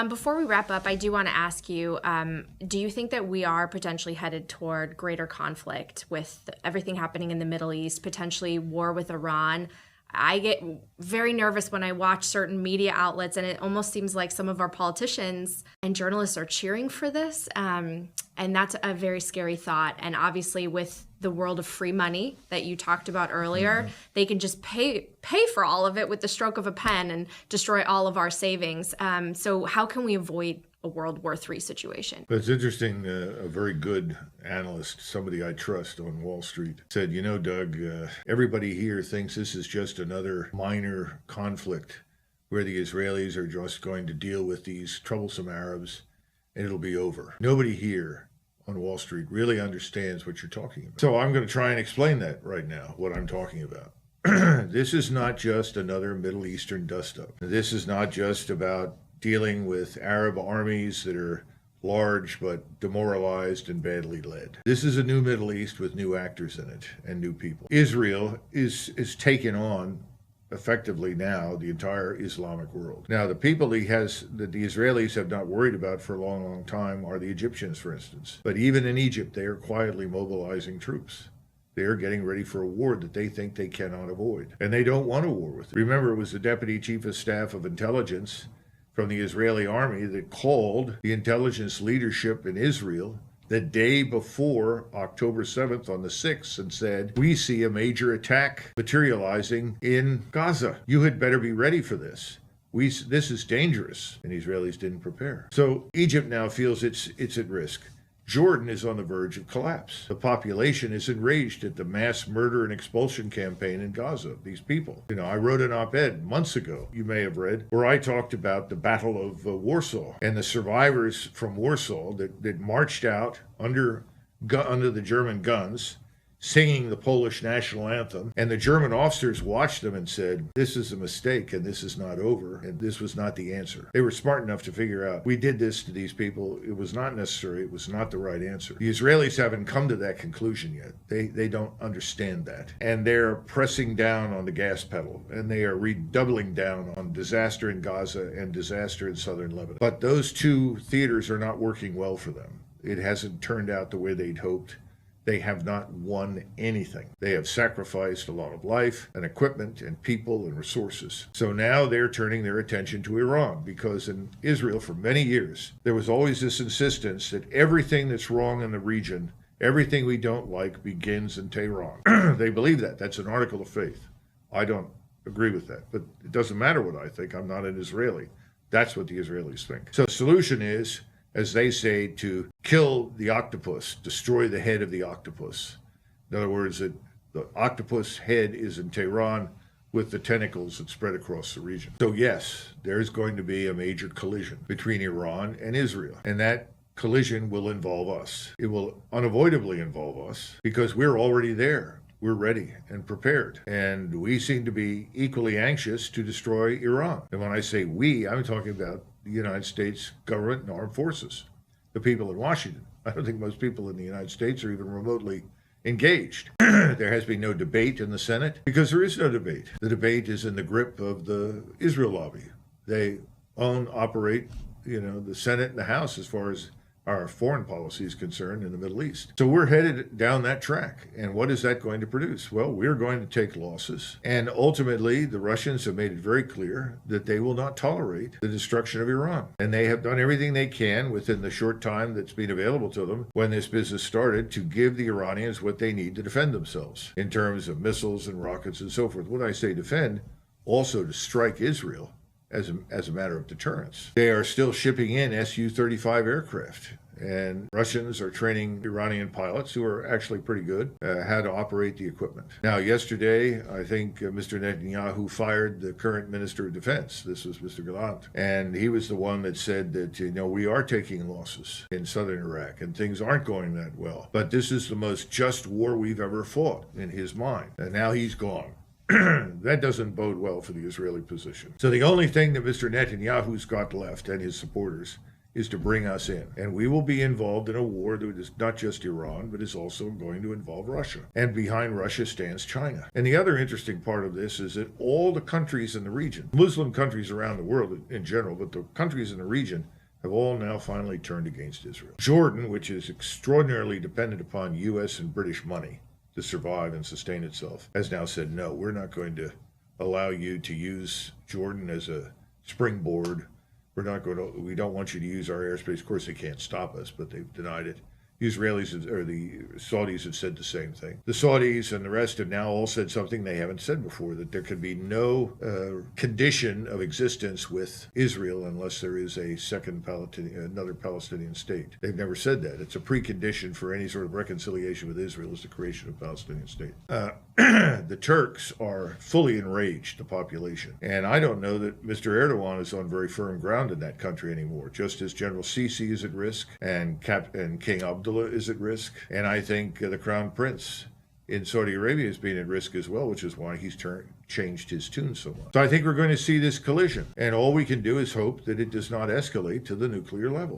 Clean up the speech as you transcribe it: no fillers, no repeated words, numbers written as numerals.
Before we wrap up, I do want to ask you, do you think that we are potentially headed toward greater conflict with everything happening in the Middle East, potentially war with Iran? I get very nervous when I watch certain media outlets, and it almost seems like some of our politicians and journalists are cheering for this. And that's a very scary thought. And obviously, with the world of free money that you talked about earlier, they can just pay for all of it with the stroke of a pen and destroy all of our savings. So how can we avoid a World War III situation? It's interesting. A very good analyst, somebody I trust on Wall Street, said, Doug, everybody here thinks this is just another minor conflict where the Israelis are just going to deal with these troublesome Arabs and it'll be over. Nobody here on Wall Street really understands what you're talking about. So I'm going to try and explain that right now, what I'm talking about. This is not just another Middle Eastern dust-up. This is not just about dealing with Arab armies that are large but demoralized and badly led. This is a new Middle East with new actors in it and new people. Israel is taken on effectively now the entire Islamic world. Now, the people that the Israelis have not worried about for a long, long time are the Egyptians, for instance. But even in Egypt, they are quietly mobilizing troops. They are getting ready for a war that they think they cannot avoid. And they don't want a war with it. Remember, it was the Deputy Chief of Staff of Intelligence from the Israeli army that called the intelligence leadership in Israel the day before October 7th on the 6th and said, we see a major attack materializing in Gaza. You had better be ready for this. This is dangerous. And Israelis didn't prepare. So Egypt now feels it's at risk. Jordan is on the verge of collapse. The population is enraged at the mass murder and expulsion campaign in Gaza of these people. I wrote an op-ed months ago, you may have read, where I talked about the Battle of Warsaw and the survivors from Warsaw that marched out under the German guns, singing the Polish national anthem, and the German officers watched them and said, this is a mistake and this is not over, and this was not the answer. They were smart enough to figure out, we did this to these people, it was not necessary, it was not the right answer. The Israelis haven't come to that conclusion yet. They don't understand that. And they're pressing down on the gas pedal, and they are redoubling down on disaster in Gaza and disaster in southern Lebanon. But those two theaters are not working well for them. It hasn't turned out the way they'd hoped. They have not won anything. They have sacrificed a lot of life and equipment and people and resources. So now they're turning their attention to Iran, because in Israel for many years, there was always this insistence that everything that's wrong in the region, everything we don't like, begins in Tehran. They believe that. That's an article of faith. I don't agree with that, but it doesn't matter what I think. I'm not an Israeli. That's what the Israelis think. So the solution is, as they say, to kill the octopus, destroy the head of the octopus. In other words, the octopus head is in Tehran with the tentacles that spread across the region. So yes, there is going to be a major collision between Iran and Israel, and that collision will involve us. It will unavoidably involve us because we're already there. We're ready and prepared. And we seem to be equally anxious to destroy Iran. And when I say we, I'm talking about the United States government and armed forces, the people in Washington. I don't think most people in the United States are even remotely engaged. There has been no debate in the Senate because there is no debate. The debate is in the grip of the Israel lobby. They operate, the Senate and the House as far as our foreign policy is concerned in the Middle East. So we're headed down that track. And what is that going to produce? Well, we're going to take losses. And ultimately, the Russians have made it very clear that they will not tolerate the destruction of Iran. And they have done everything they can within the short time that's been available to them when this business started to give the Iranians what they need to defend themselves in terms of missiles and rockets and so forth. When I say defend, also to strike Israel as a matter of deterrence. They are still shipping in Su-35 aircraft, and Russians are training Iranian pilots, who are actually pretty good, how to operate the equipment. Now, yesterday, I think Mr. Netanyahu fired the current Minister of Defense. This was Mr. Gallant. And he was the one that said that, we are taking losses in southern Iraq, and things aren't going that well. But this is the most just war we've ever fought, in his mind. And now he's gone. That doesn't bode well for the Israeli position. So the only thing that Mr. Netanyahu's got left, and his supporters, is to bring us in. And we will be involved in a war that is not just Iran, but is also going to involve Russia. And behind Russia stands China. And the other interesting part of this is that all the countries in the region, Muslim countries around the world in general, but the countries in the region, have all now finally turned against Israel. Jordan, which is extraordinarily dependent upon U.S. and British money to survive and sustain itself, has now said, no, we're not going to allow you to use Jordan as a springboard. We don't want you to use our airspace. Of course, they can't stop us, but they've denied it. The Israelis, or the Saudis, have said the same thing. The Saudis and the rest have now all said something they haven't said before, that there could be no condition of existence with Israel unless there is another Palestinian state. They've never said that. It's a precondition for any sort of reconciliation with Israel is the creation of a Palestinian state. The Turks are fully enraged, the population. And I don't know that Mr. Erdogan is on very firm ground in that country anymore, just as General Sisi is at risk and King Abdullah is at risk. And I think the Crown Prince in Saudi Arabia is being at risk as well, which is why he's changed his tune so much. So I think we're going to see this collision. And all we can do is hope that it does not escalate to the nuclear level.